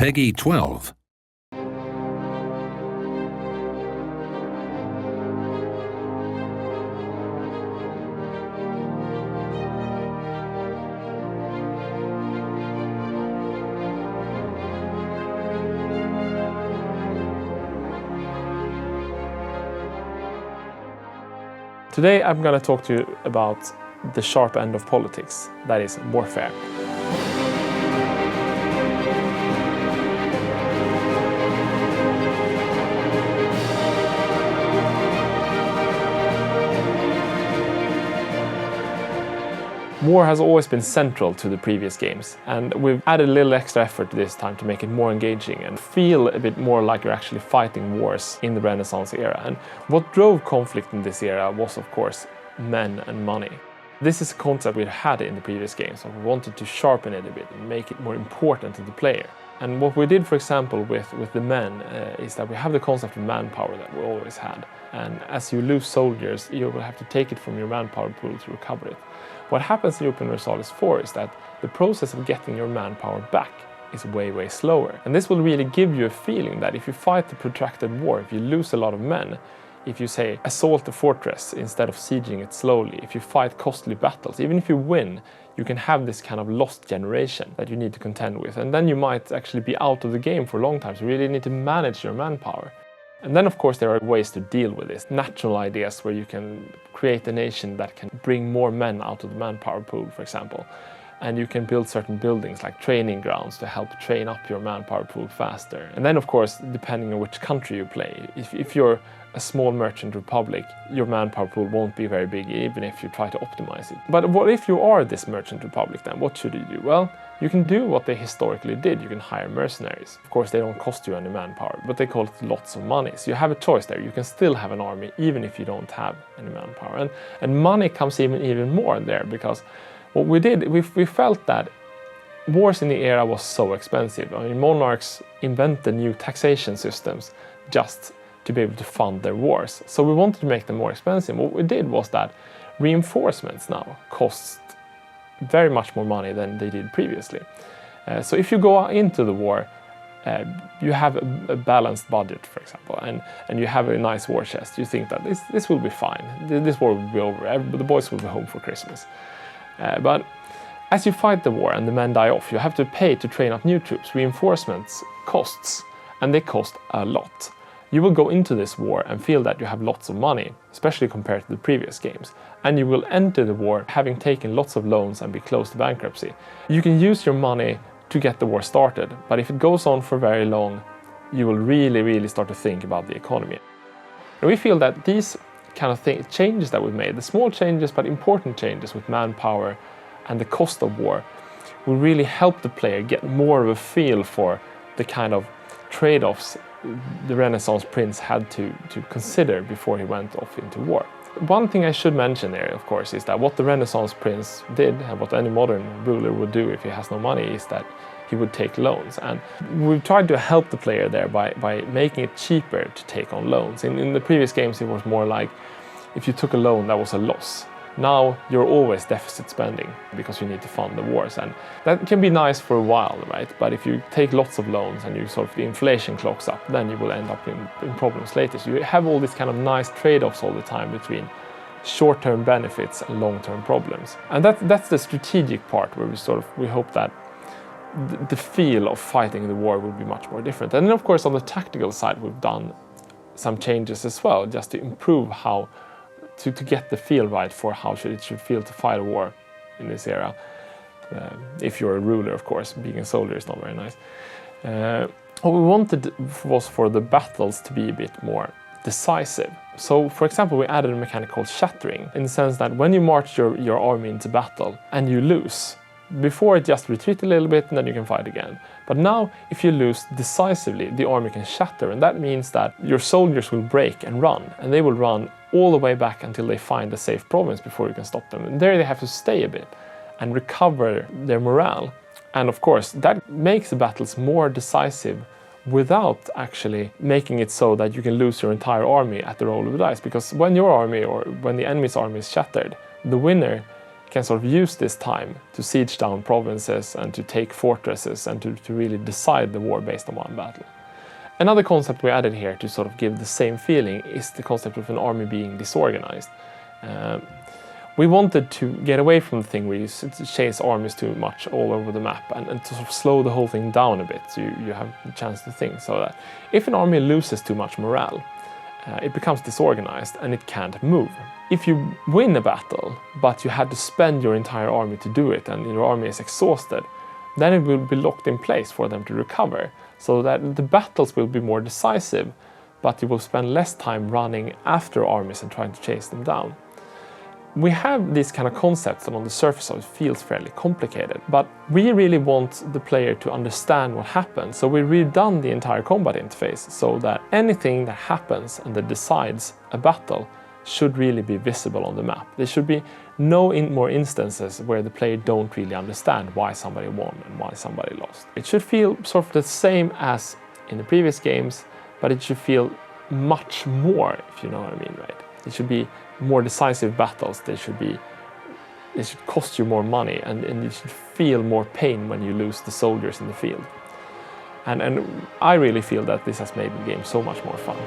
Peggy 12. Today I'm going to talk to you about the sharp end of politics, that is warfare. War has always been central to the previous games, and we've added a little extra effort this time to make it more engaging and feel a bit more like you're actually fighting wars in the Renaissance era. And what drove conflict in this era was, of course, men and money. This is a concept we've had in the previous games, so we wanted to sharpen it a bit and make it more important to the player. And what we did, for example, with the men is that we have the concept of manpower that we always had. And as you lose soldiers, you will have to take it from your manpower pool to recover it. What happens in Europa Universalis IV is that the process of getting your manpower back is way, way slower. And this will really give you a feeling that if you fight a protracted war, if you lose a lot of men, if you say assault a fortress instead of sieging it slowly, if you fight costly battles, even if you win, you can have this kind of lost generation that you need to contend with. And then you might actually be out of the game for a long time, so you really need to manage your manpower. And then, of course, there are ways to deal with this. Natural ideas where you can create a nation that can bring more men out of the manpower pool, for example. And you can build certain buildings like training grounds to help train up your manpower pool faster. And then, of course, depending on which country you play, if you're a small merchant republic, your manpower pool won't be very big even if you try to optimize it. But what if you are this merchant republic then? What should you do? Well, you can do what they historically did. You can hire mercenaries. Of course, they don't cost you any manpower, but they cost lots of money. So you have a choice there. You can still have an army even if you don't have any manpower. And money comes even more there, because what we did, we felt that wars in the era was so expensive. I mean, monarchs invented new taxation systems just to be able to fund their wars. So we wanted to make them more expensive. What we did was that reinforcements now cost very much more money than they did previously. So if you go into the war, you have a balanced budget, for example, and you have a nice war chest. You think that this will be fine. This war will be over. The boys will be home for Christmas. But as you fight the war and the men die off, you have to pay to train up new troops. Reinforcements costs, and they cost a lot. You will go into this war and feel that you have lots of money, especially compared to the previous games. And you will enter the war having taken lots of loans and be close to bankruptcy. You can use your money to get the war started, but if it goes on for very long, you will really start to think about the economy. And we feel that these kind of changes that we've made, the small changes but important changes with manpower and the cost of war, will really help the player get more of a feel for the kind of trade-offs the Renaissance prince had to consider before he went off into war. One thing I should mention there, of course, is that what the Renaissance prince did, and what any modern ruler would do if he has no money, is that he would take loans. And we've tried to help the player there by making it cheaper to take on loans. In the previous games, it was more like if you took a loan, that was a loss. Now you're always deficit spending because you need to fund the wars, and that can be nice for a while, right? But if you take lots of loans and the inflation clocks up, then you will end up in problems later. So you have all these kind of nice trade-offs all the time between short-term benefits and long-term problems. And that's the strategic part where we hope that the feel of fighting the war will be much more different. And then, of course, on the tactical side, we've done some changes as well, just to improve how to get the feel right for how it should feel to fight a war in this era. If you're a ruler, of course, being a soldier is not very nice. What we wanted was for the battles to be a bit more decisive. So, for example, we added a mechanic called shattering, in the sense that when you march your army into battle and you lose, before it just retreat a little bit and then you can fight again. But now, if you lose decisively, the army can shatter, and that means that your soldiers will break and run, and they will run all the way back until they find a safe province before you can stop them. And there they have to stay a bit and recover their morale. And of course, that makes the battles more decisive without actually making it so that you can lose your entire army at the roll of the dice. Because when your army or when the enemy's army is shattered, the winner can sort of use this time to siege down provinces and to take fortresses and to really decide the war based on one battle. Another concept we added here to sort of give the same feeling is the concept of an army being disorganized. We wanted to get away from the thing where you chase armies too much all over the map and to sort of slow the whole thing down a bit so you have the chance to think, so that if an army loses too much morale, it becomes disorganized and it can't move. If you win a battle, but you had to spend your entire army to do it and your army is exhausted, then it will be locked in place for them to recover, so that the battles will be more decisive, but you will spend less time running after armies and trying to chase them down. We have these kind of concepts that on the surface of it feels fairly complicated, but we really want the player to understand what happens, so we redone the entire combat interface so that anything that happens and that decides a battle should really be visible on the map. There should be no more instances where the player don't really understand why somebody won and why somebody lost. It should feel sort of the same as in the previous games, but it should feel much more, if you know what I mean, right? It should be more decisive battles. They should cost you more money, and you should feel more pain when you lose the soldiers in the field. And I really feel that this has made the game so much more fun.